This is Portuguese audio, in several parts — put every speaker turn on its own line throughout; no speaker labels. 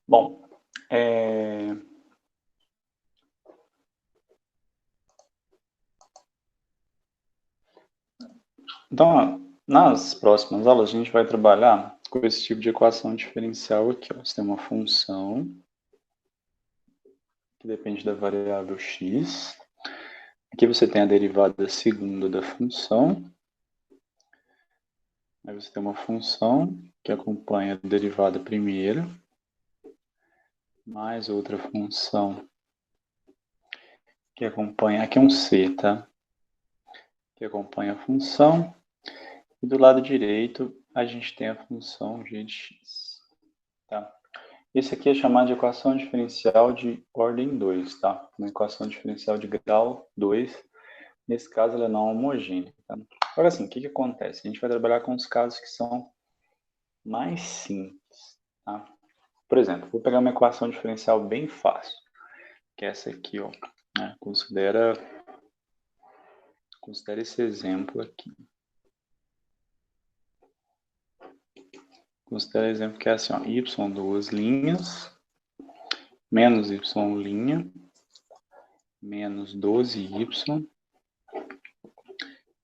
Bom, então, nas próximas aulas, a gente vai trabalhar com esse tipo de equação diferencial aqui. Ó. Você tem uma função que depende da variável x. Aqui você tem a derivada segunda da função. Aí você tem uma função que acompanha a derivada primeira, mais outra função que acompanha, aqui é um c, tá? Que acompanha a função. E do lado direito, a gente tem a função g de x. Tá? Esse aqui é chamado de equação diferencial de ordem 2, tá? Uma equação diferencial de grau 2. Nesse caso, ela é não homogênea. Tá? Agora, assim, o que acontece? A gente vai trabalhar com os casos que são mais simples. Tá? Por exemplo, vou pegar uma equação diferencial bem fácil, que é essa aqui, ó. Né? Considera esse exemplo aqui. Considera o exemplo que é assim, ó, y duas linhas, menos y linha, menos 12y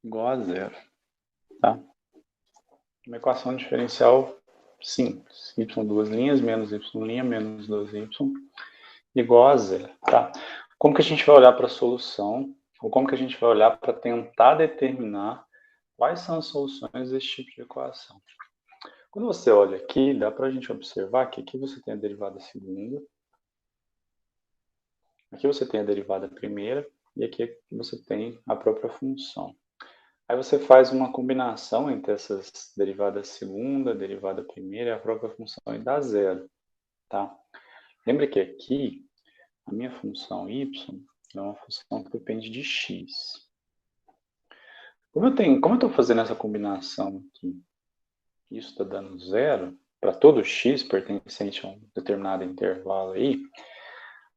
igual a zero. Tá? Uma equação diferencial simples. Y duas linhas, menos y linha, menos 12y igual a zero. Tá? Como que a gente vai olhar para a solução? Ou como que a gente vai olhar para tentar determinar quais são as soluções desse tipo de equação? Quando você olha aqui, dá para a gente observar que aqui você tem a derivada segunda, aqui você tem a derivada primeira e aqui você tem a própria função. Aí você faz uma combinação entre essas derivadas segunda, derivada primeira e a própria função e dá zero. Tá? Lembra que aqui a minha função y é uma função que depende de x. Como eu estou fazendo essa combinação aqui, isso está dando zero, para todo x pertencente a um determinado intervalo aí,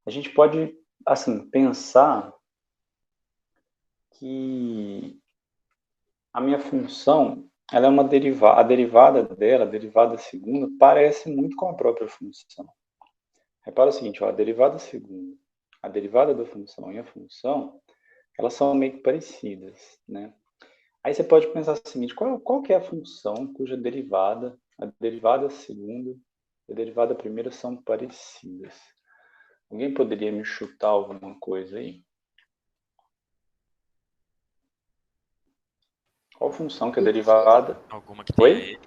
a gente pode, assim, pensar que a minha função, ela é uma derivada, a derivada dela, a derivada segunda, parece muito com a própria função. Repara o seguinte, ó, a derivada segunda, a derivada da função e a função, elas são meio que parecidas, né? Aí você pode pensar o seguinte, qual que é a função cuja derivada, a derivada segunda e a derivada primeira são parecidas? Alguém poderia me chutar alguma coisa aí? Qual função que a derivada...
Alguma que tenha
Oi?
ele.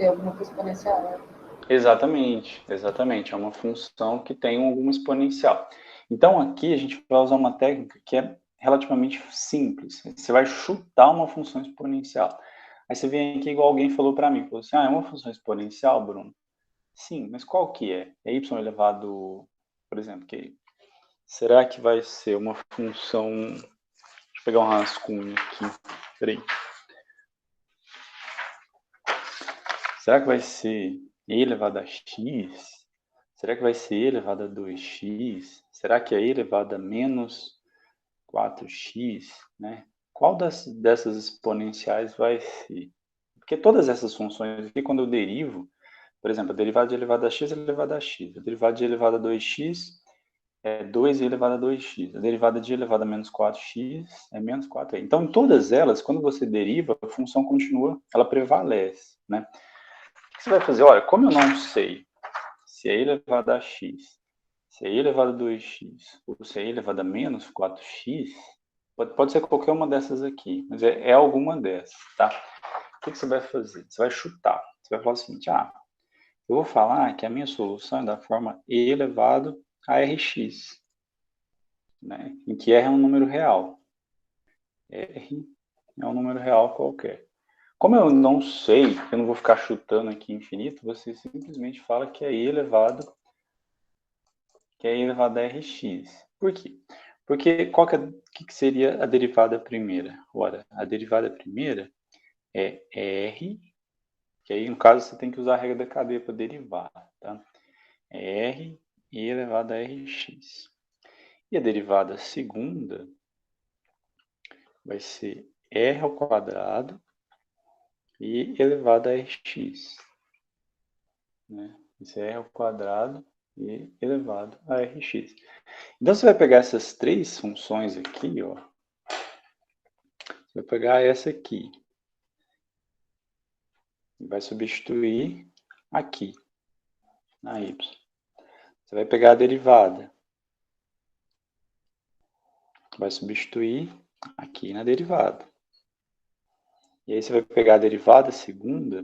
Alguma coisa exponencial, né?
Exatamente, exatamente. É uma função que tem alguma exponencial. Então, aqui a gente vai usar uma técnica que é relativamente simples. Você vai chutar uma função exponencial. Aí você vem aqui igual alguém falou para mim, falou assim, é uma função exponencial, Bruno? Sim, mas qual que é? É y elevado, por exemplo, que será que vai ser uma função... Deixa eu pegar um rascunho aqui. Peraí. Será que vai ser e elevado a x? Será que vai ser e elevado a 2x? Será que é e elevado a menos 4x? Né? Qual dessas exponenciais vai ser? Porque todas essas funções aqui, quando eu derivo, por exemplo, a derivada de elevado a x é elevada a x. A derivada de elevado a 2x é 2 elevado a 2x. A derivada de elevado a menos 4x é menos 4. Então, em todas elas, quando você deriva, a função continua, ela prevalece. Né? O que você vai fazer? Olha, como eu não sei se é elevado a x, se é elevado a 2x, ou se é elevado a menos 4x, pode ser qualquer uma dessas aqui, mas é alguma dessas, tá? O que você vai fazer? Você vai chutar. Você vai falar o seguinte, eu vou falar que a minha solução é da forma e elevado a rx, né? Em que r é um número real. R é um número real qualquer. Como eu não sei, eu não vou ficar chutando aqui infinito, você simplesmente fala que é e elevado a rx. Por quê? Porque que seria a derivada primeira? Ora, a derivada primeira é r, que aí no caso você tem que usar a regra da cadeia para derivar, tá? É r e elevado a rx. E a derivada segunda vai ser r ao quadrado e elevado a rx. Né? Isso é r ao quadrado e elevado a rx. Então, você vai pegar essas três funções aqui, ó. Você vai pegar essa aqui. E vai substituir aqui, na y. Você vai pegar a derivada. Vai substituir aqui na derivada. E aí você vai pegar a derivada segunda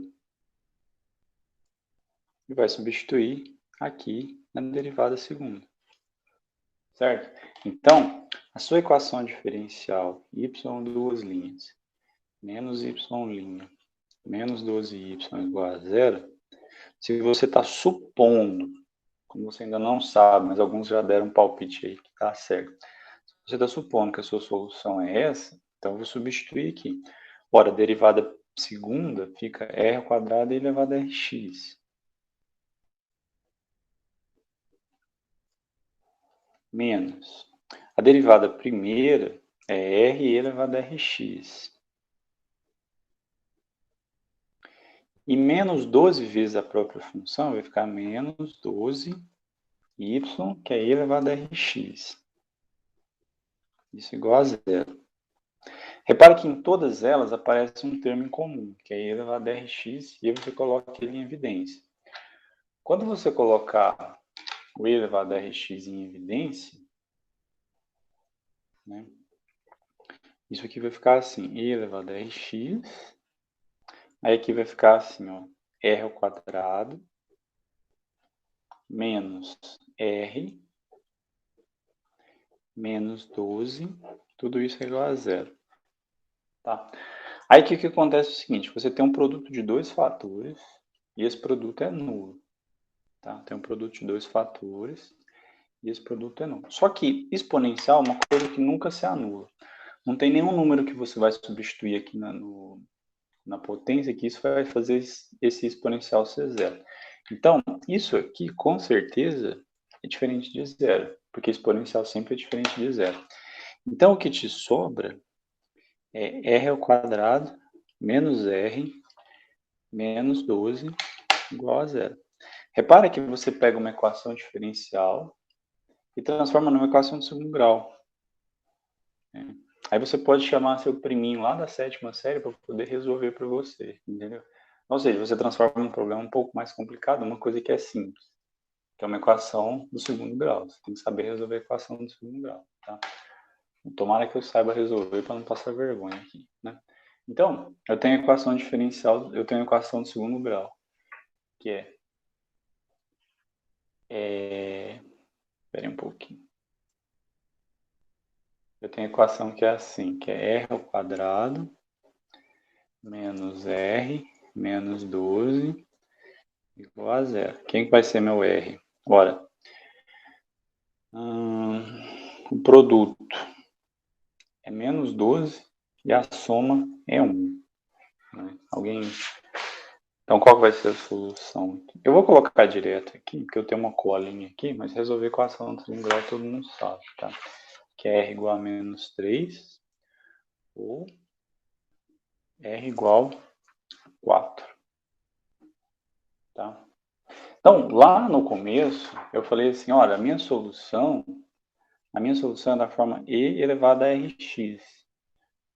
e vai substituir aqui na derivada segunda. Certo? Então, a sua equação diferencial y duas linhas menos y' menos 12y igual a zero, se você está supondo, como você ainda não sabe, mas alguns já deram um palpite aí que está certo. Se você está supondo que a sua solução é essa, então eu vou substituir aqui. Ora, a derivada segunda fica r ao quadrado elevado a rx. Menos. A derivada primeira é r elevado a rx. E menos 12 vezes a própria função vai ficar menos 12y, que é e elevado a rx. Isso é igual a zero. Repare que em todas elas aparece um termo em comum, que é e elevado a rx, e aí você coloca ele em evidência. Quando você colocar o e elevado a rx em evidência, né, isso aqui vai ficar assim, e elevado a rx, aí aqui vai ficar assim, ó, r ao quadrado, menos r, menos 12, tudo isso é igual a zero. Tá? Aí o que acontece é o seguinte, você tem um produto de dois fatores, e esse produto é nulo. Tá? Tem um produto de dois fatores, e esse produto é nulo. Só que exponencial é uma coisa que nunca se anula. Não tem nenhum número que você vai substituir aqui na potência que isso vai fazer esse exponencial ser zero. Então, isso aqui, com certeza, é diferente de zero, porque exponencial sempre é diferente de zero. Então, o que te sobra é r ao quadrado menos r menos 12 igual a zero. Repara que você pega uma equação diferencial e transforma numa equação de segundo grau. Aí você pode chamar seu priminho lá da sétima série para poder resolver para você, entendeu? Ou seja, você transforma um problema um pouco mais complicado numa coisa que é simples, que é uma equação do segundo grau. Você tem que saber resolver a equação do segundo grau, tá? Tomara que eu saiba resolver para não passar vergonha aqui, né? Então, eu tenho a equação diferencial, eu tenho a equação do segundo grau, que espere um pouquinho. Eu tenho a equação que é assim, que é r ao quadrado menos r menos 12 igual a zero. Quem vai ser meu r? Ora, o produto é menos 12 e a soma é 1. Né? Então, qual vai ser a solução? Eu vou colocar direto aqui, porque eu tenho uma colinha aqui, mas resolver equação do segundo grau todo mundo sabe, tá? Que é r igual a menos 3 ou r igual a 4. Tá? Então, lá no começo, eu falei assim, olha, a minha solução é da forma e elevado a rx.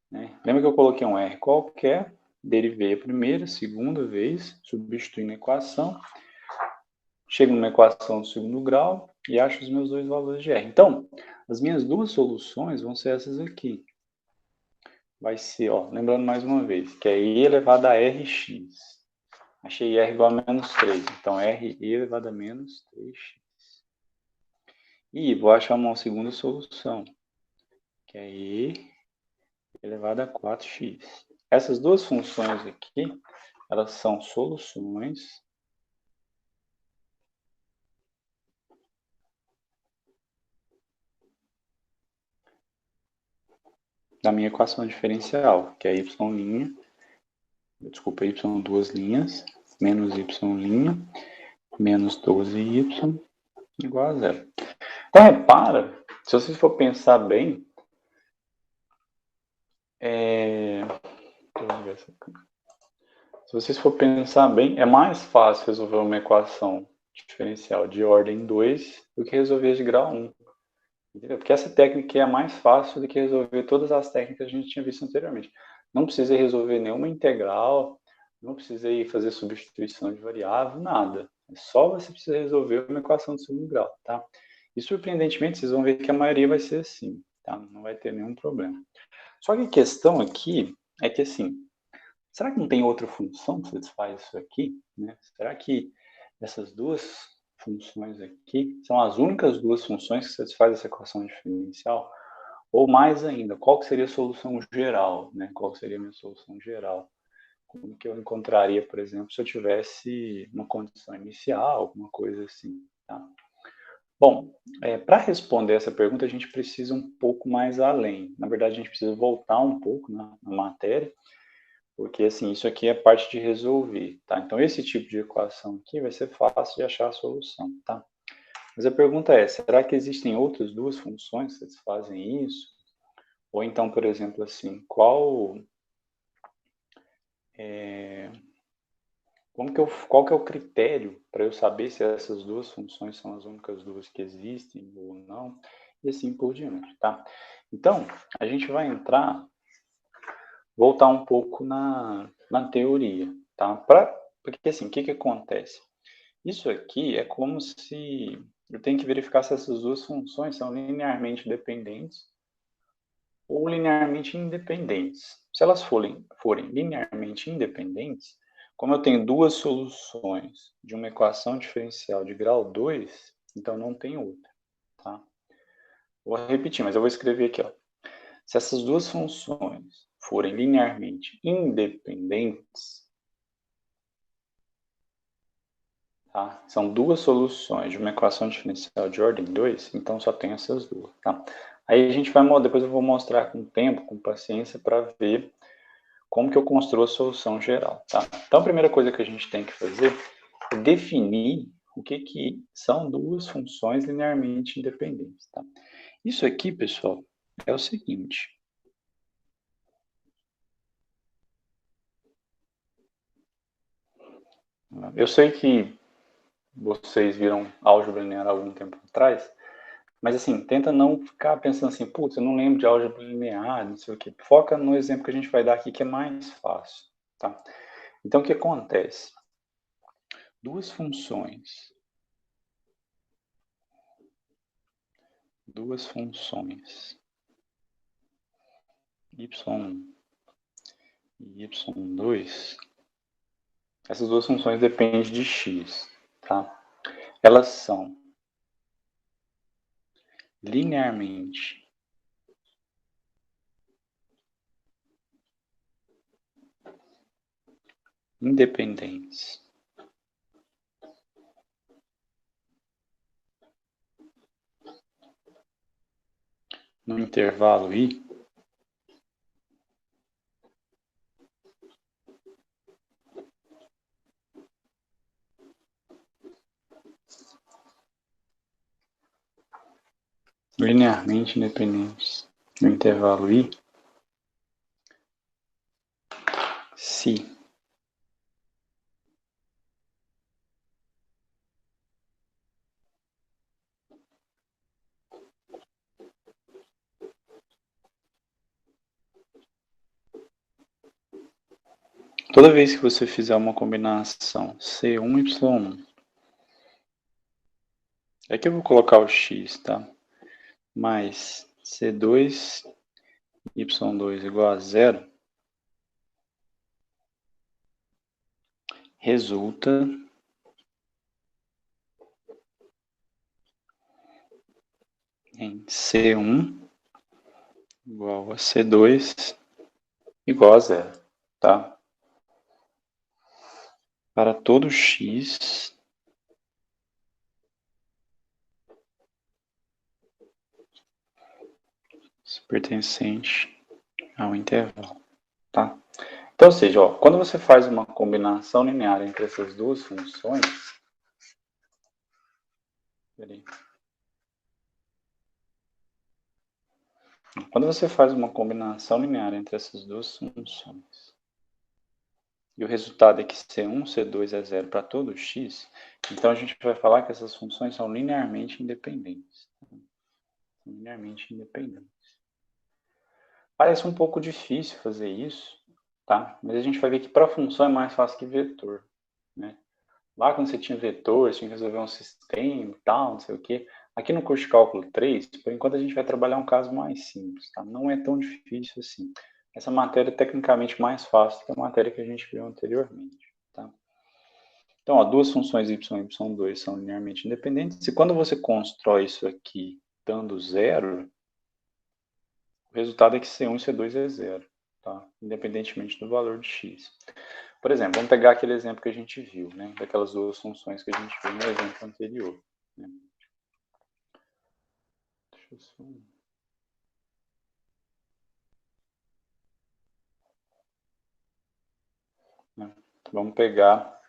Né? Lembra que eu coloquei um r qualquer, derivei a primeira, segunda vez, substituindo a equação, chego numa equação do segundo grau e acho os meus dois valores de r. Então, as minhas duas soluções vão ser essas aqui. Vai ser, ó, lembrando mais uma vez, que é e elevado a rx. Achei r igual a menos 3, então r elevado a menos 3x. E vou achar uma segunda solução, que é e elevado a 4x. Essas duas funções aqui, elas são soluções da minha equação diferencial, que é y', desculpa, y duas linhas, menos y', menos 12y, igual a zero. Então, repara, se você for pensar bem, se vocês for pensar bem, é mais fácil resolver uma equação diferencial de ordem 2 do que resolver as de grau 1. Entendeu? Porque essa técnica é a mais fácil do que resolver todas as técnicas que a gente tinha visto anteriormente. Não precisa resolver nenhuma integral, não precisa ir fazer substituição de variável, nada. É só você precisa resolver uma equação de segundo grau, tá? E surpreendentemente, vocês vão ver que a maioria vai ser assim, tá? Não vai ter nenhum problema. Só que a questão aqui é que, assim, será que não tem outra função que satisfaz isso aqui? Né? Será que essas duas funções aqui são as únicas duas funções que satisfazem essa equação diferencial? Ou mais ainda, qual que seria a solução geral? Né? Qual seria a minha solução geral? Como que eu encontraria, por exemplo, se eu tivesse uma condição inicial, alguma coisa assim? Tá? Bom, para responder essa pergunta, a gente precisa um pouco mais além. Na verdade, a gente precisa voltar um pouco na matéria, porque assim, isso aqui é parte de resolver, tá? Então, esse tipo de equação aqui vai ser fácil de achar a solução, tá? Mas a pergunta é, será que existem outras duas funções que satisfazem isso? Ou então, por exemplo, assim, qual que é o critério para eu saber se essas duas funções são as únicas duas que existem ou não? E assim por diante, tá? Então, a gente vai voltar um pouco na teoria, tá? Porque assim, o que acontece? Isso aqui é como se eu tenho que verificar se essas duas funções são linearmente dependentes ou linearmente independentes. Se elas forem linearmente independentes, como eu tenho duas soluções de uma equação diferencial de grau 2, então não tem outra, tá? Vou repetir, mas eu vou escrever aqui, ó. Se essas duas funções forem linearmente independentes, tá? São duas soluções de uma equação diferencial de ordem 2, então só tem essas duas, tá? Aí a gente vai, depois eu vou mostrar com tempo, com paciência, para ver como que eu construo a solução geral, tá? Então a primeira coisa que a gente tem que fazer é definir o que são duas funções linearmente independentes, tá? Isso aqui, pessoal, é o seguinte. Eu sei que vocês viram álgebra linear há algum tempo atrás, mas assim, tenta não ficar pensando assim, putz, eu não lembro de álgebra linear, não sei o quê. Foca no exemplo que a gente vai dar aqui, que é mais fácil, tá? Então, o que acontece? Duas funções y1 e y2, essas duas funções dependem de x, tá? Elas são linearmente independentes no intervalo i linearmente independentes no intervalo i se toda vez que você fizer uma combinação C1, Y1, aqui eu vou colocar o x, tá? Mais C2, Y2 igual a zero, resulta em C1 igual a C2 igual a zero, tá? Para todo x pertencente ao intervalo, tá? Então, ou seja, ó, quando você faz uma combinação linear entre essas duas funções, quando você faz uma combinação linear entre essas duas funções, e o resultado é que C1, C2 é zero para todo x, então a gente vai falar que essas funções são linearmente independentes. São linearmente independentes. Parece um pouco difícil fazer isso, tá? Mas a gente vai ver que para função é mais fácil que vetor, né? Lá quando você tinha vetor, você tinha que resolver um sistema e tal, não sei o quê. Aqui no curso de cálculo 3, por enquanto a gente vai trabalhar um caso mais simples, tá? Não é tão difícil assim. Essa matéria é tecnicamente mais fácil do que a matéria que a gente viu anteriormente, tá? Então, ó, duas funções y e y2 são linearmente independentes. E quando você constrói isso aqui dando zero, o resultado é que C1 e C2 é zero, tá? Independentemente do valor de x. Por exemplo, vamos pegar aquele exemplo que a gente viu, né? Daquelas duas funções que a gente viu no exemplo anterior. Né? Deixa eu só... Né? Vamos pegar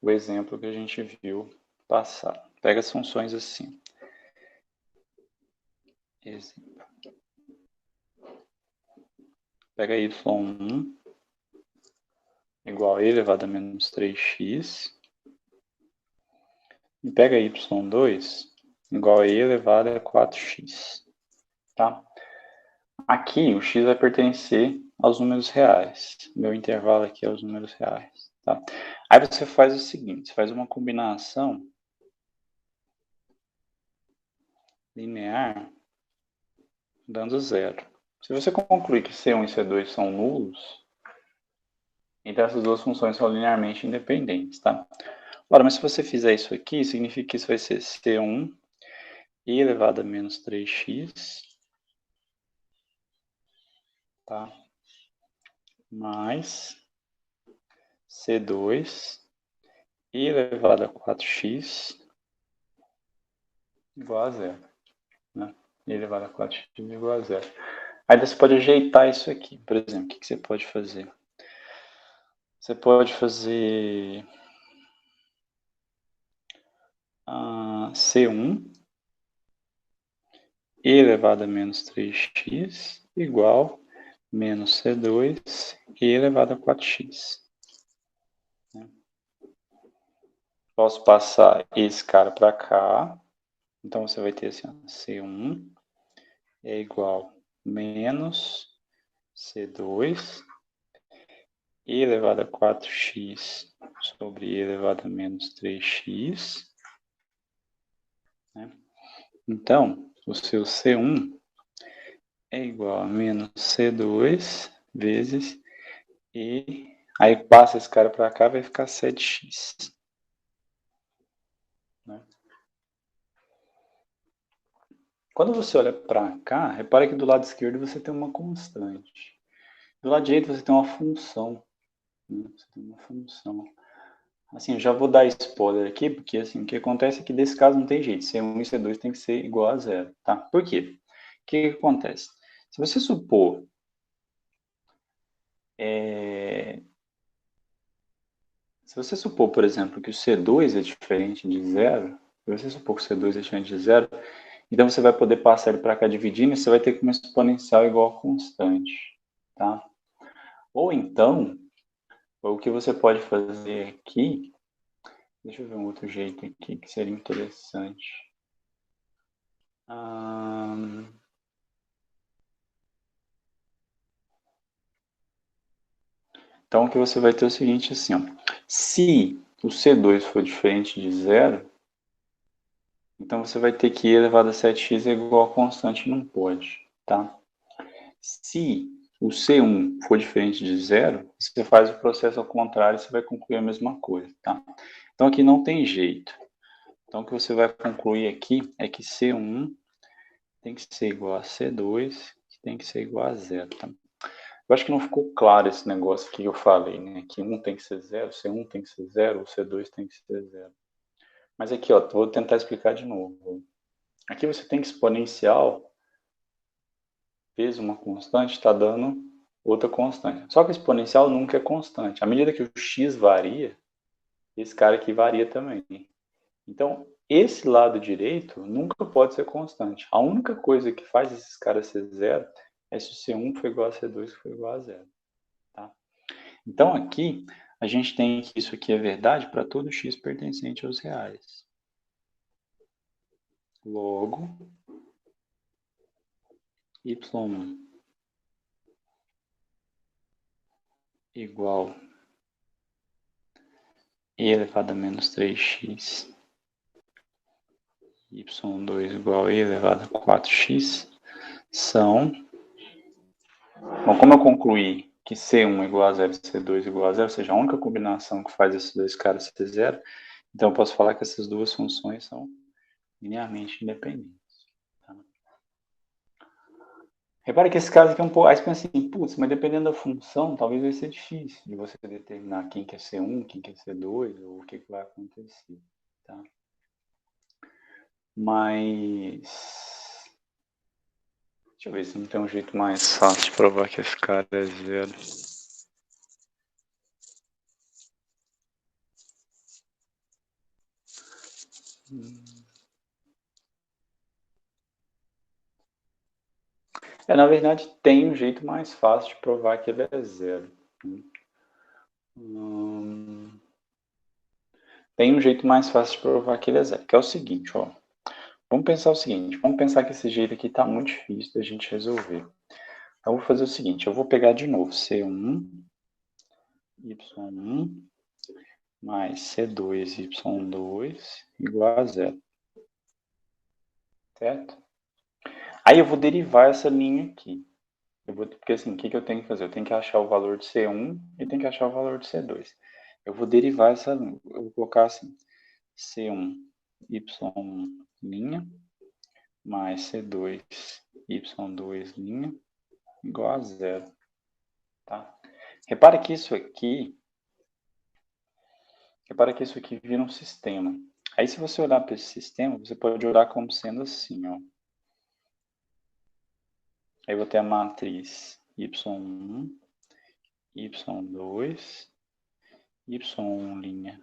o exemplo que a gente viu passar. Pega as funções assim. Exemplo. Pega y1 igual a e elevado a menos 3x. E pega y2 igual a e elevado a 4x. Tá? Aqui o x vai pertencer aos números reais. Meu intervalo aqui é os números reais. Tá? Aí você faz o seguinte, você faz uma combinação linear dando zero. Se você concluir que C1 e C2 são nulos, então essas duas funções são linearmente independentes, tá? Ora, mas se você fizer isso aqui, significa que isso vai ser C1 e elevado a menos 3x, tá? Mais C2 e elevado a 4x igual a zero, né? E elevado a 4x igual a zero. Aí você pode ajeitar isso aqui. Por exemplo, o que você pode fazer? Você pode fazer C1 e elevado a menos 3x igual menos C2 e elevado a 4x. Posso passar esse cara para cá. Então, você vai ter assim, C1 é igual menos C2 e elevado a 4x sobre e elevado a menos 3x. Né? Então, o seu C1 é igual a menos C2 vezes e aí passa esse cara para cá, vai ficar 7x. Né? Quando você olha para cá, repara que do lado esquerdo você tem uma constante. Do lado direito você tem uma função. Né? Você tem uma função. Assim, eu já vou dar spoiler aqui, porque assim, o que acontece é que desse caso não tem jeito. C1 e C2 tem que ser igual a zero. Tá? Por quê? O que acontece? Se você supor se você supor, por exemplo, que o C2 é diferente de zero, se você supor que o C2 é diferente de zero, então você vai poder passar ele para cá dividindo e você vai ter uma exponencial igual a constante. Tá? Ou então, o que você pode fazer aqui, deixa eu ver um outro jeito aqui que seria interessante. Então, o que você vai ter é o seguinte, assim, ó, se o C2 for diferente de zero, então você vai ter que e elevado a 7x é igual a constante, não pode, tá? Se o C1 for diferente de zero, você faz o processo ao contrário e você vai concluir a mesma coisa, tá? Então aqui não tem jeito. Então o que você vai concluir aqui é que C1 tem que ser igual a C2, que tem que ser igual a zero, tá? Eu acho que não ficou claro esse negócio que eu falei, né? Que 1 tem que ser zero, C1 tem que ser zero, o C2 tem que ser zero. Mas aqui, ó, vou tentar explicar de novo. Aqui você tem que exponencial vezes uma constante está dando outra constante. Só que o exponencial nunca é constante. À medida que o x varia, esse cara aqui varia também. Então, esse lado direito nunca pode ser constante. A única coisa que faz esses caras ser zero é se o C1 for igual a C2 for igual a zero. Tá? Então, aqui, a gente tem que isso aqui é verdade para todo x pertencente aos reais. Logo, y1 igual e elevado a menos 3x, y2 igual a e elevado a 4x, são... Bom, como eu concluí que C1 igual a 0 e C2 igual a 0, ou seja, a única combinação que faz esses dois caras ser zero, então eu posso falar que essas duas funções são linearmente independentes. Tá? Repare que esse caso aqui é um pouco... Aí você pensa assim, putz, mas dependendo da função, talvez vai ser difícil de você determinar quem que é C1, quem que é C2, ou o que vai acontecer. Tá? Mas... deixa eu ver se não tem um jeito mais fácil de provar que esse cara é zero. Na verdade, tem um jeito mais fácil de provar que ele é zero. Tem um jeito mais fácil de provar que ele é zero, que é o seguinte, ó. Vamos pensar o seguinte, vamos pensar que esse jeito aqui está muito difícil da gente resolver. Então, eu vou fazer o seguinte, eu vou pegar de novo C1, Y1, mais C2, Y2, igual a zero. Certo? Aí eu vou derivar essa linha aqui. Porque assim, o que eu tenho que fazer? Eu tenho que achar o valor de C1 e tenho que achar o valor de C2. Eu vou derivar essa linha. Eu vou colocar assim, C1, Y' mais C2, Y2' igual a zero. Tá? Repara que isso aqui vira um sistema. Aí se você olhar para esse sistema, você pode olhar como sendo assim, ó. Aí eu vou ter a matriz Y1, Y2, Y1',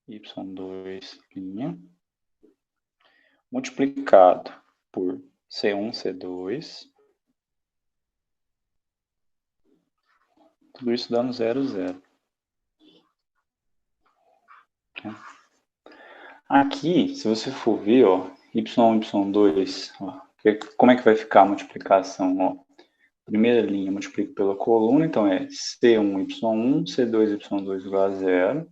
Y2', multiplicado por C1, C2, tudo isso dando 0, 0. Aqui, se você for ver, ó, Y1, Y2, ó, como é que vai ficar a multiplicação? Ó? Primeira linha multiplica pela coluna, então é C1, Y1, C2, Y2 igual a 0.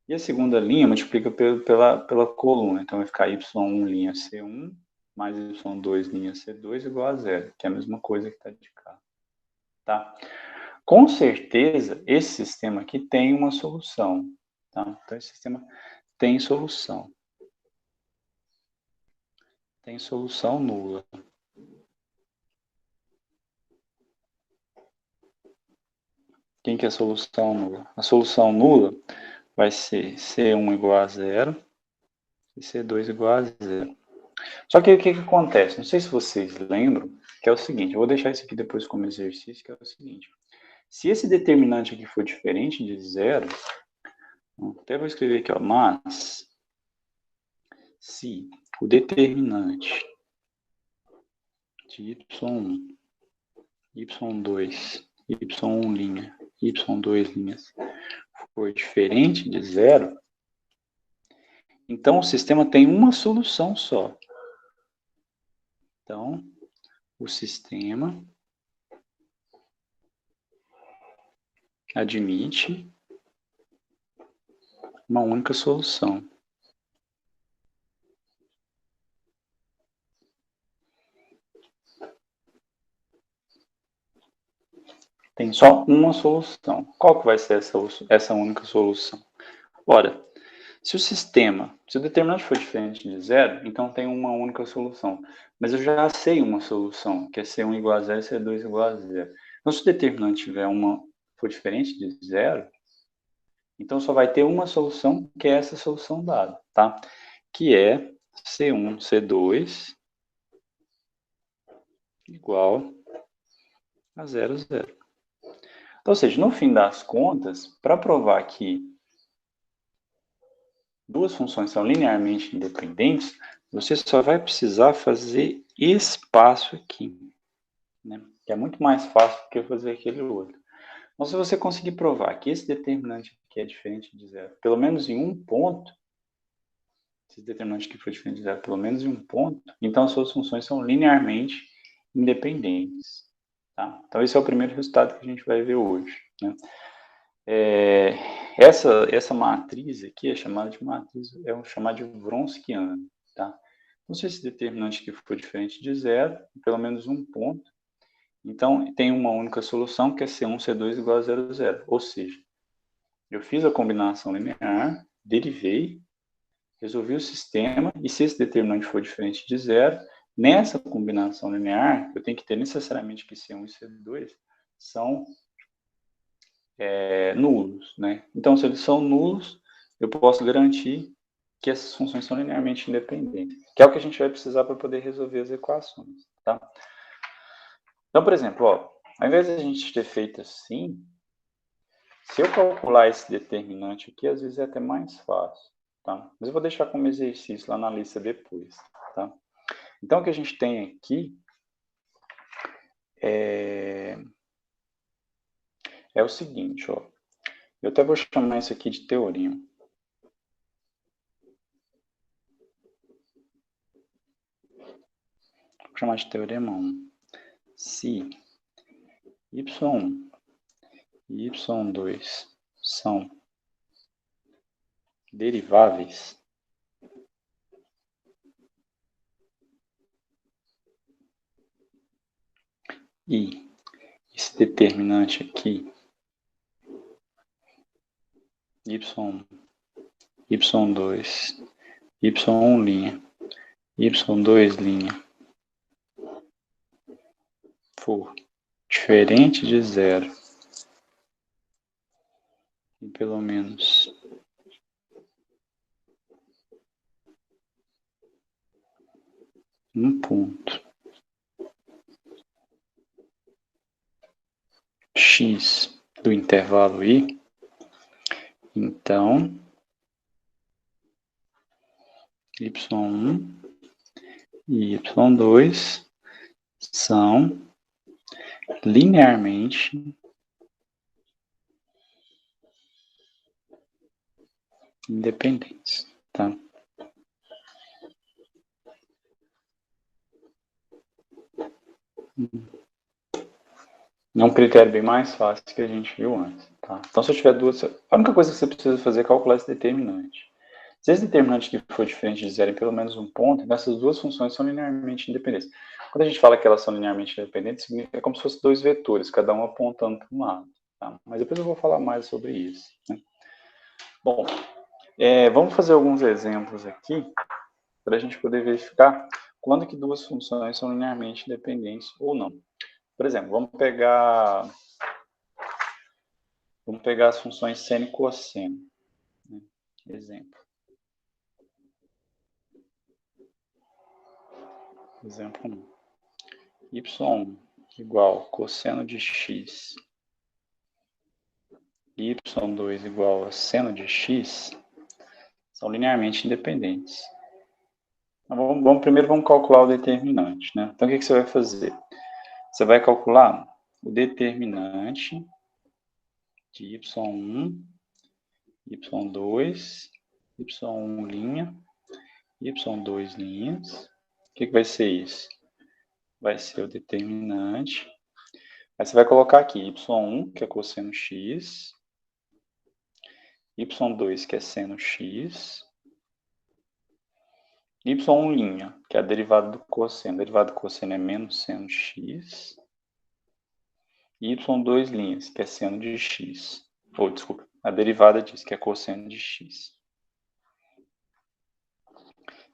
E a segunda linha multiplica pela coluna, então vai ficar Y1 linha C1 mais Y2 linha C2 igual a 0, que é a mesma coisa que está de cá. Tá? Com certeza, esse sistema aqui tem uma solução. Tá? Então, esse sistema tem solução. Tem solução nula. Quem que é a solução nula? A solução nula vai ser C1 igual a 0 e C2 igual a 0. Só que o que acontece? Não sei se vocês lembram, que é o seguinte, eu vou deixar isso aqui depois como exercício, que é o seguinte. Se esse determinante aqui for diferente de 0, até vou escrever aqui, ó, mas se o determinante de Y1, Y2, Y1', Y2' for diferente de 0, então o sistema tem uma solução só. Então, o sistema admite uma única solução. Tem só uma solução. Qual que vai ser essa única solução? Ora, se o determinante for diferente de 0, então tem uma única solução. Mas eu já sei uma solução, que é C1 igual a 0 e C2 igual a 0. Então, se o determinante for diferente de 0, então só vai ter uma solução, que é essa solução dada, tá? Que é C1, C2 igual a 0, 0. Então, ou seja, no fim das contas, para provar que duas funções são linearmente independentes, você só vai precisar fazer esse passo aqui, né? Que é muito mais fácil do que fazer aquele outro. Então, se você conseguir provar que esse determinante aqui é diferente de zero, pelo menos em um ponto, se esse determinante aqui for diferente de zero, pelo menos em um ponto, então as suas funções são linearmente independentes. Tá? Então, esse é o primeiro resultado que a gente vai ver hoje. Né? Essa matriz aqui é chamada de matriz, chamada de Wronskiana. Tá? Então, se esse determinante aqui for diferente de zero, pelo menos um ponto, então tem uma única solução que é C1, C2 igual a 0, 0. Ou seja, eu fiz a combinação linear, derivei, resolvi o sistema, e se esse determinante for diferente de zero, nessa combinação linear, eu tenho que ter necessariamente que C1 e C2 são nulos. Né? Então, se eles são nulos, eu posso garantir que essas funções são linearmente independentes, que é o que a gente vai precisar para poder resolver as equações. Tá? Então, por exemplo, ao invés de a gente ter feito assim, se eu calcular esse determinante aqui, às vezes é até mais fácil. Tá? Mas eu vou deixar como exercício lá na lista depois. Tá? Então, o que a gente tem aqui é o seguinte. Eu até vou chamar isso aqui de teorema. Vou chamar de teorema 1. Se y1 e y2 são deriváveis, e esse determinante aqui, y1, y2, y1', y2', for diferente de zero, e pelo menos um ponto x do intervalo i, então y1 e y2 são linearmente independentes. Tá? É um critério bem mais fácil que a gente viu antes. Tá? Então, se eu tiver duas... A única coisa que você precisa fazer é calcular esse determinante. Se esse determinante aqui for diferente de zero em pelo menos um ponto, essas duas funções são linearmente independentes. Quando a gente fala que elas são linearmente independentes, significa como se fossem dois vetores, cada um apontando para um lado. Tá? Mas depois eu vou falar mais sobre isso. Né? Bom, vamos fazer alguns exemplos aqui para a gente poder verificar quando que duas funções são linearmente independentes ou não. Por exemplo, vamos pegar as funções seno e cosseno. Né? Exemplo 1. y1 igual cosseno de x e y2 igual a seno de x são linearmente independentes. Então, primeiro vamos calcular o determinante. Né? Então, o que você vai fazer? Você vai calcular o determinante de y1, y2, y1', y2'. O que vai ser isso? Vai ser o determinante. Aí você vai colocar aqui y1, que é cosseno x, y2, que é seno x, y1', que é a derivada do cosseno. A derivada do cosseno é menos seno x. E y2', que é seno de x. Desculpa, a derivada disso, que é cosseno de x.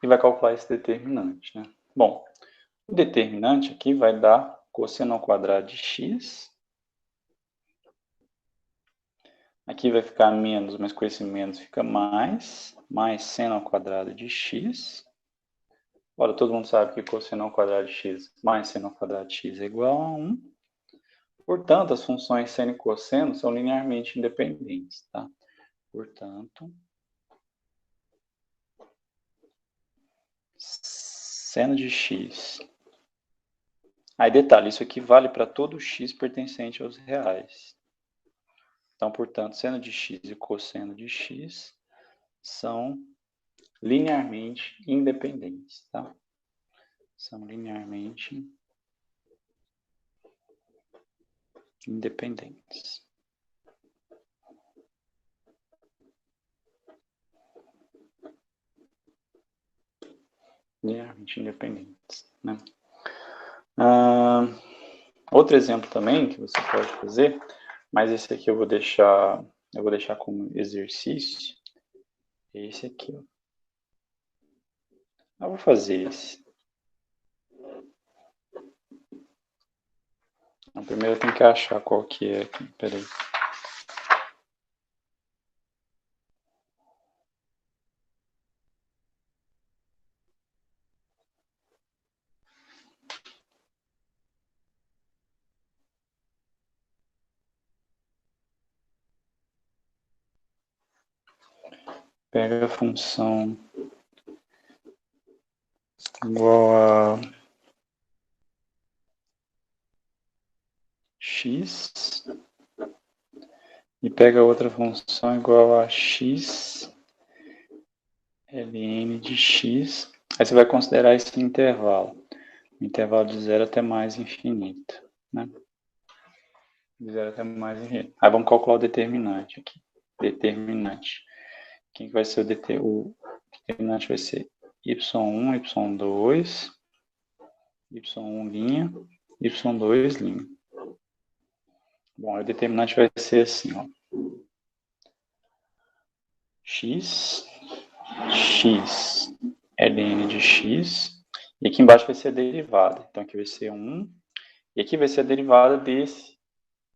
E vai calcular esse determinante. Né? Bom, o determinante aqui vai dar cosseno ao quadrado de x. Aqui vai ficar menos, mas com esse menos fica mais seno ao quadrado de x. Ora, todo mundo sabe que cosseno ao quadrado de x mais seno ao quadrado de x é igual a 1. Portanto, as funções seno e cosseno são linearmente independentes. Tá? Portanto, seno de x. Aí, detalhe, isso aqui vale para todo x pertencente aos reais. Então, portanto, seno de x e cosseno de x são linearmente independentes, tá? São linearmente independentes. Linearmente independentes, né? Outro exemplo também que você pode fazer, mas esse aqui eu vou deixar como exercício, é esse aqui, ó. Eu vou fazer esse. Então, primeiro eu tenho que achar qual que é aqui, peraí. Pega a função igual a x e pega outra função igual a x ln de x. Aí você vai considerar esse intervalo. O intervalo de 0 até mais infinito, né? De 0 até mais infinito. Aí vamos calcular o determinante aqui. Determinante. Quem que vai ser o determinante? Vai ser y1, y2, y1', y2'. Bom, o determinante vai ser assim, ó. X ln de x, e aqui embaixo vai ser a derivada. Então aqui vai ser 1, e aqui vai ser a derivada desse,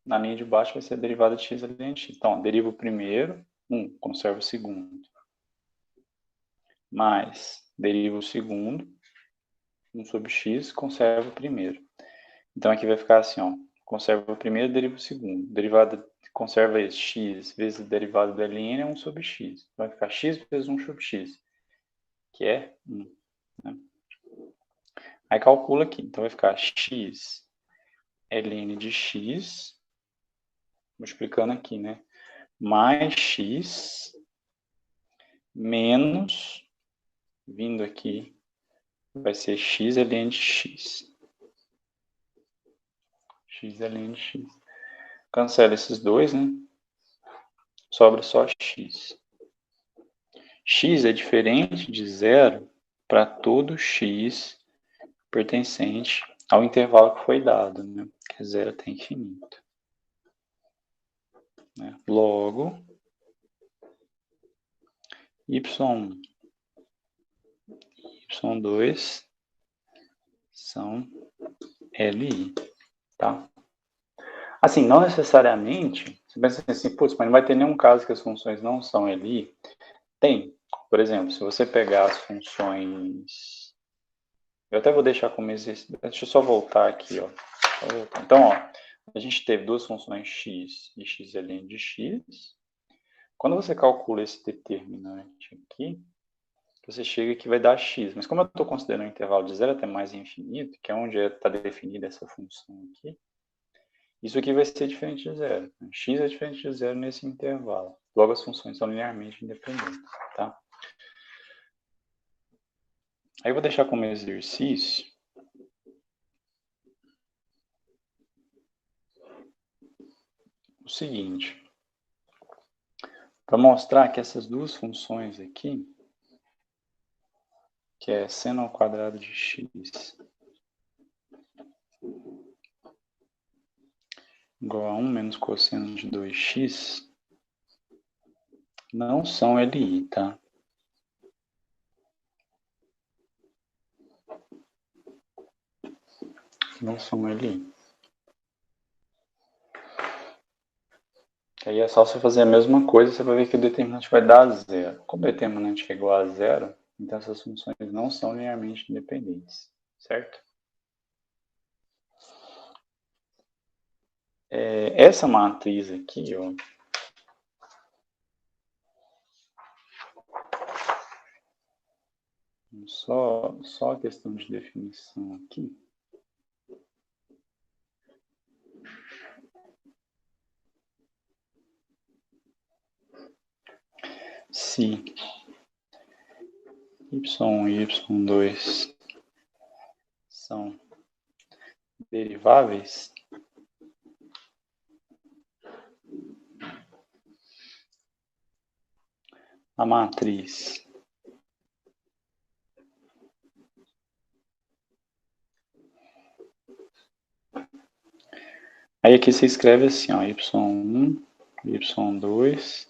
na linha de baixo vai ser a derivada de x ln de x. Então, deriva o primeiro, 1, conserva o segundo. Mais, deriva o segundo, 1 sobre x, conserva o primeiro. Então aqui vai ficar assim, ó, conserva o primeiro, deriva o segundo. Derivada, conserva esse, x vezes a derivada do ln é 1 sobre x. Vai ficar x vezes 1 sobre x, que é 1. Né? Aí calcula aqui, então vai ficar x ln de x, multiplicando aqui, né? Mais x menos, vindo aqui, vai ser x ln de x. X ln de x. Cancela esses dois, né? Sobra só x. X é diferente de zero para todo x pertencente ao intervalo que foi dado, né? Que é 0 até infinito. Né? Logo, y1, y2 são LI, tá? Assim, não necessariamente, você pensa assim, putz, mas não vai ter nenhum caso que as funções não são LI? Tem. Por exemplo, se você pegar as funções... Eu até vou deixar como exercício. Deixa eu só voltar aqui, ó. Então, ó, a gente teve duas funções x e x ln de x. Quando você calcula esse determinante aqui, você chega que vai dar x. Mas como eu estou considerando um intervalo de 0 até mais infinito, que é onde está definida essa função aqui, isso aqui vai ser diferente de zero. X é diferente de zero nesse intervalo. Logo, as funções são linearmente independentes, tá? Aí eu vou deixar como exercício o seguinte. Para mostrar que essas duas funções aqui, que é seno ao quadrado de x igual a 1 menos cosseno de 2x, não são LI, tá? Não são LI. Aí é só você fazer a mesma coisa, você vai ver que o determinante vai dar zero. Como o determinante é igual a zero, então essas funções não são linearmente independentes, certo? Essa matriz aqui, ó, só a questão de definição aqui. se y1 e y2 são deriváveis, a matriz aí aqui se escreve assim, ó, y1, y2,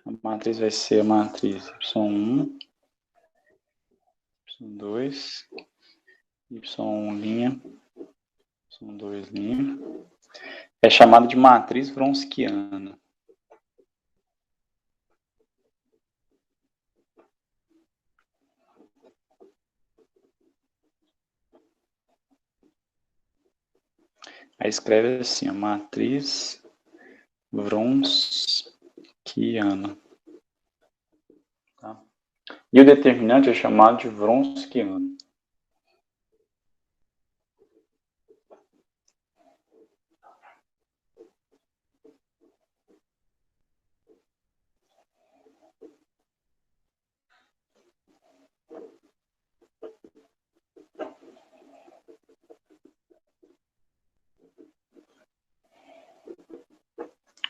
a matriz vai ser a matriz y1, y2, y1', y2', é chamada de matriz Wronskiana. Aí escreve assim, a matriz Wronskiana. Tá? E o determinante é chamado de Wronskiano.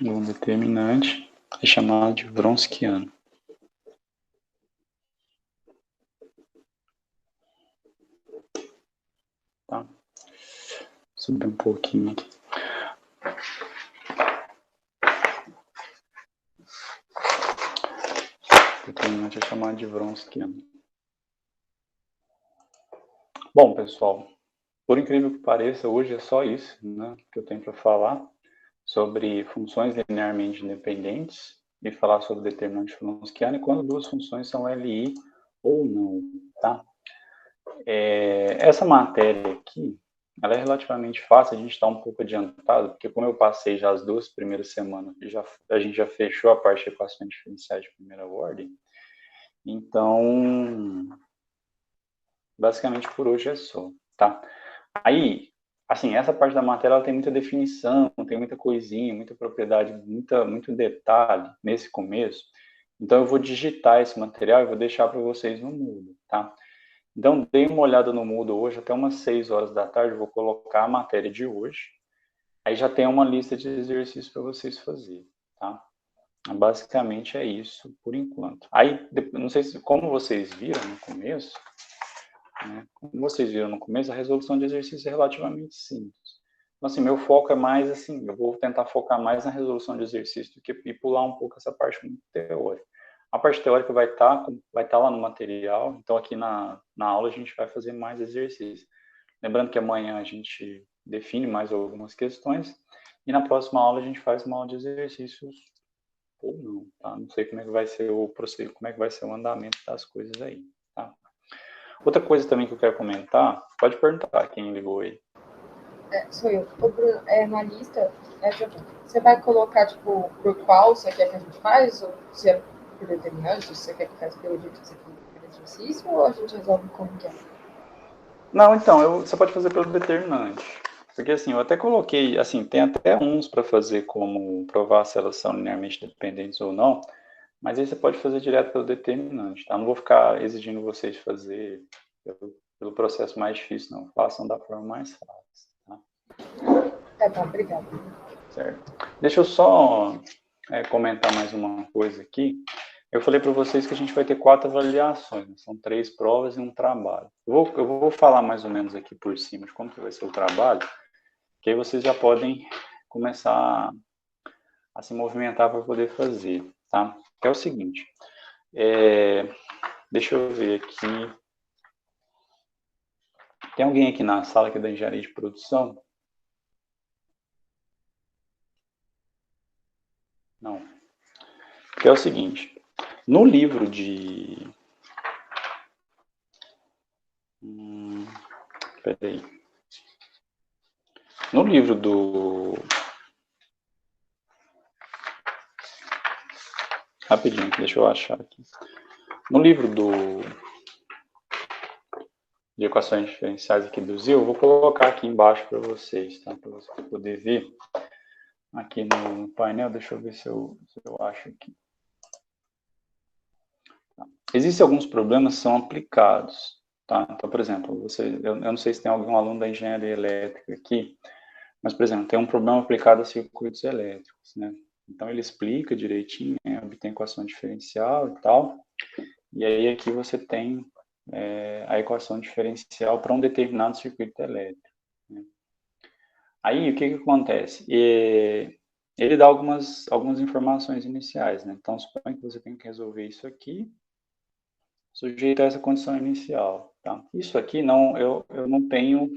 O determinante é chamado de Wronskiano. Tá? Subir um pouquinho aqui. O determinante é chamado de Wronskiano. Bom, pessoal, por incrível que pareça, hoje é só isso, né, que eu tenho para falar sobre funções linearmente independentes e falar sobre determinante Wronskiano e quando duas funções são LI ou não, tá? Essa matéria aqui, ela é relativamente fácil, a gente está um pouco adiantado, porque como eu passei já as 2 primeiras semanas, a gente já fechou a parte de equações diferenciais de primeira ordem, então, basicamente por hoje é só, tá? Aí, assim, essa parte da matéria ela tem muita definição, tem muita coisinha, muita propriedade, muito detalhe nesse começo. Então, eu vou digitar esse material e vou deixar para vocês no Moodle, tá? Então, dê uma olhada no Moodle hoje, até umas 6 horas da tarde, eu vou colocar a matéria de hoje. Aí já tem uma lista de exercícios para vocês fazerem, tá? Basicamente é isso, por enquanto. Aí, não sei se, como vocês viram no começo, né? Como vocês viram no começo, a resolução de exercício é relativamente simples. Então, assim, meu foco é mais assim, eu vou tentar focar mais na resolução de exercício do que e pular um pouco essa parte muito teórica. A parte teórica vai estar lá no material, então aqui na aula a gente vai fazer mais exercícios. Lembrando que amanhã a gente define mais algumas questões e na próxima aula a gente faz uma aula de exercícios ou não, tá? Não sei como é que vai ser o procedimento, como é que vai ser o andamento das coisas aí, tá? Outra coisa também que eu quero comentar, pode perguntar quem ligou aí.
Sou eu. O Bruno, na lista, você vai colocar, tipo, por qual você quer que a gente faz? Ou se é por determinante, se você quer que faz pelo jeito que você quer por exercício, ou a gente resolve como que é?
Não, então, você pode fazer pelo determinante. Porque, assim, eu até coloquei, assim, tem até uns para fazer como provar se elas são linearmente dependentes ou não, mas aí você pode fazer direto pelo determinante, tá? Não vou ficar exigindo vocês fazer pelo processo mais difícil, não. Façam da forma mais fácil, tá?
Tá bom, obrigada.
Certo. Deixa eu só comentar mais uma coisa aqui. Eu falei para vocês que a gente vai ter 4 avaliações, né? São 3 provas e um trabalho. Eu vou falar mais ou menos aqui por cima de como que vai ser o trabalho, que aí vocês já podem começar a se movimentar para poder fazer, tá? Que é o seguinte, deixa eu ver aqui. Tem alguém aqui na sala aqui da engenharia de produção? Não. Que é o seguinte, no livro de... peraí. No livro do... Rapidinho, deixa eu achar aqui. No livro de equações diferenciais aqui do ZIL, eu vou colocar aqui embaixo para vocês, tá? Para vocês poderem ver aqui no painel. Deixa eu ver se eu acho aqui. Existem alguns problemas que são aplicados, tá? Então, por exemplo, eu não sei se tem algum aluno da engenharia elétrica aqui, mas, por exemplo, tem um problema aplicado a circuitos elétricos, né? Então, ele explica direitinho, né, obtém equação diferencial e tal, e aí aqui você tem a equação diferencial para um determinado circuito elétrico, né? Aí, o que que acontece? Ele dá algumas informações iniciais, né? Então, suponha que você tem que resolver isso aqui, sujeito a essa condição inicial, tá? Isso aqui eu não tenho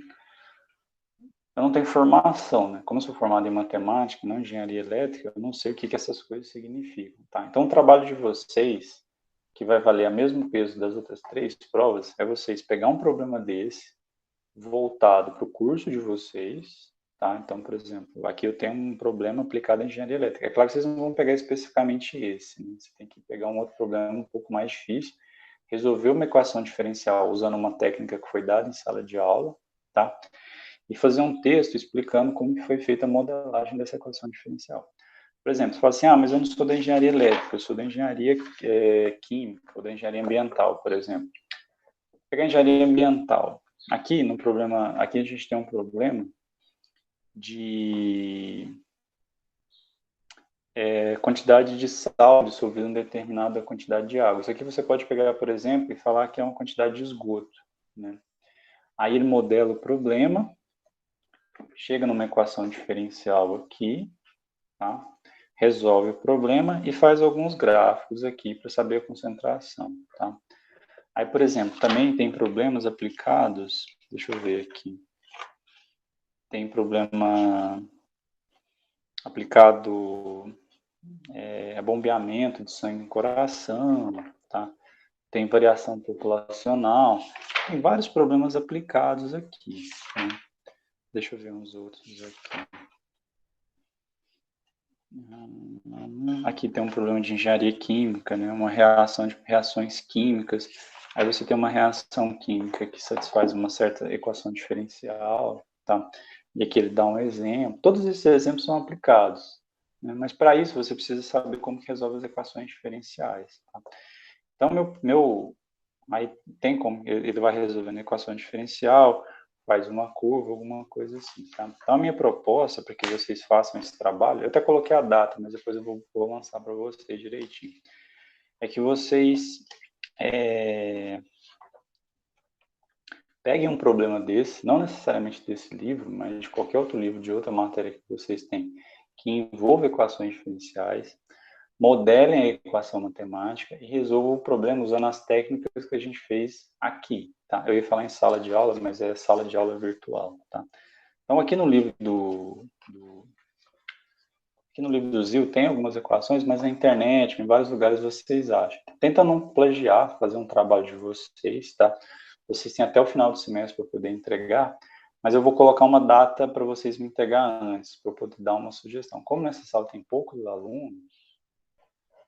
formação, né? Como eu sou formado em matemática, não em engenharia elétrica, eu não sei o que que essas coisas significam, tá? Então, o trabalho de vocês, que vai valer o mesmo peso das outras 3 provas, é vocês pegar um problema desse, voltado para o curso de vocês, tá? Então, por exemplo, aqui eu tenho um problema aplicado em engenharia elétrica. É claro que vocês não vão pegar especificamente esse, né? Você tem que pegar um outro problema um pouco mais difícil, resolver uma equação diferencial usando uma técnica que foi dada em sala de aula, tá? E fazer um texto explicando como que foi feita a modelagem dessa equação diferencial. Por exemplo, você fala assim, mas eu não sou da engenharia elétrica, eu sou da engenharia química ou da engenharia ambiental, por exemplo. Vou pegar a engenharia ambiental. Aqui a gente tem um problema de quantidade de sal dissolvido em determinada quantidade de água. Isso aqui você pode pegar, por exemplo, e falar que é uma quantidade de esgoto, né? Aí ele modela o problema, chega numa equação diferencial aqui, tá? Resolve o problema e faz alguns gráficos aqui para saber a concentração, tá? Aí, por exemplo, também tem problemas aplicados, deixa eu ver aqui, tem problema aplicado a bombeamento de sangue no coração, tá? Tem variação populacional, tem vários problemas aplicados aqui, né? Deixa eu ver uns outros aqui. Aqui tem um problema de engenharia química, né? Uma reação de reações químicas. Aí você tem uma reação química que satisfaz uma certa equação diferencial, tá? E aqui ele dá um exemplo. Todos esses exemplos são aplicados, né? Mas para isso você precisa saber como que resolve as equações diferenciais, tá? Então, aí tem como, ele vai resolvendo a equação diferencial, faz uma curva, alguma coisa assim, tá? Então, a minha proposta para que vocês façam esse trabalho, eu até coloquei a data, mas depois eu vou lançar para vocês direitinho, é que vocês peguem um problema desse, não necessariamente desse livro, mas de qualquer outro livro, de outra matéria que vocês têm, que envolva equações diferenciais, modelem a equação matemática e resolvam o problema usando as técnicas que a gente fez aqui, tá? Eu ia falar em sala de aula, mas é sala de aula virtual, tá? Então, aqui no livro do Zil tem algumas equações, mas na internet, em vários lugares vocês acham. Tenta não plagiar, fazer um trabalho de vocês, tá? Vocês têm até o final do semestre para poder entregar, mas eu vou colocar uma data para vocês me entregar antes, para eu poder dar uma sugestão. Como nessa sala tem poucos alunos,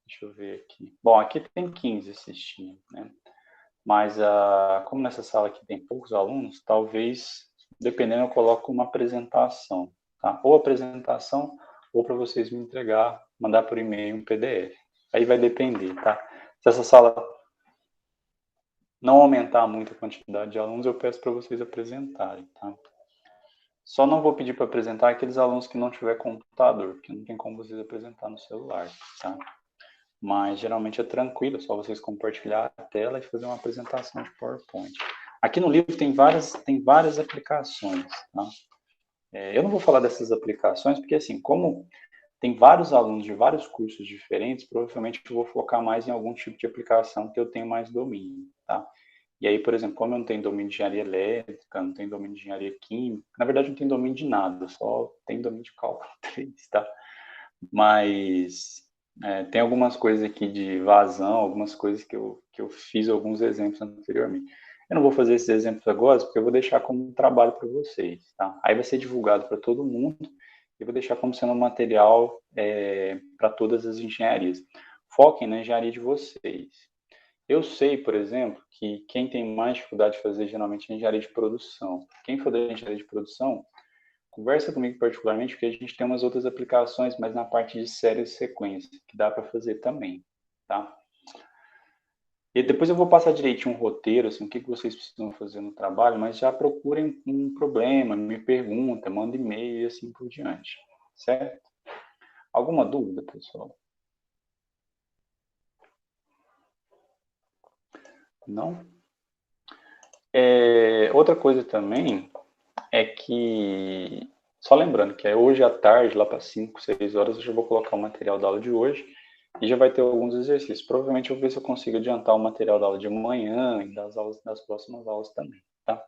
deixa eu ver aqui. Bom, aqui tem 15 assistindo, né? Mas como nessa sala aqui tem poucos alunos, talvez, dependendo, eu coloco uma apresentação, tá? Ou apresentação, ou para vocês me entregar, mandar por e-mail um PDF. Aí vai depender, tá? Se essa sala não aumentar muito a quantidade de alunos, eu peço para vocês apresentarem, tá? Só não vou pedir para apresentar aqueles alunos que não tiver computador, porque não tem como vocês apresentar no celular, tá? Mas geralmente é tranquilo, é só vocês compartilhar a tela e fazer uma apresentação de PowerPoint. Aqui no livro tem várias aplicações, tá? Eu não vou falar dessas aplicações, porque assim, como tem vários alunos de vários cursos diferentes, provavelmente eu vou focar mais em algum tipo de aplicação que eu tenho mais domínio, tá? E aí, por exemplo, como eu não tenho domínio de engenharia elétrica, não tenho domínio de engenharia química, na verdade não tenho domínio de nada, só tenho domínio de cálculo 3, tá? Mas tem algumas coisas aqui de vazão, algumas coisas que eu fiz alguns exemplos anteriormente. Eu não vou fazer esses exemplos agora, porque eu vou deixar como um trabalho para vocês, tá? Aí vai ser divulgado para todo mundo e vou deixar como sendo um material para todas as engenharias. Foquem na engenharia de vocês. Eu sei, por exemplo, que quem tem mais dificuldade de fazer geralmente é engenharia de produção. Quem for da engenharia de produção, conversa comigo particularmente, porque a gente tem umas outras aplicações, mas na parte de série e sequência, que dá para fazer também, tá? E depois eu vou passar direitinho um roteiro, assim, o que vocês precisam fazer no trabalho, mas já procurem um problema, me pergunta, manda e-mail e assim por diante, certo? Alguma dúvida, pessoal? Não? Outra coisa também é que, só lembrando que hoje à tarde, lá para 5, 6 horas, eu já vou colocar o material da aula de hoje e já vai ter alguns exercícios. Provavelmente eu vou ver se eu consigo adiantar o material da aula de manhã e das próximas aulas também, tá?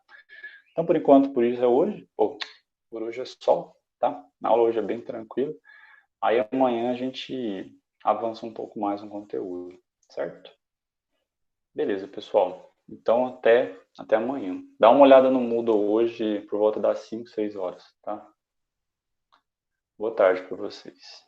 Então, por enquanto, por isso é hoje, por hoje é só, tá? A aula hoje é bem tranquila. Aí amanhã a gente avança um pouco mais no conteúdo, certo? Beleza, pessoal. Então, até amanhã. Dá uma olhada no Moodle hoje por volta das 5, 6 horas, tá? Boa tarde para vocês.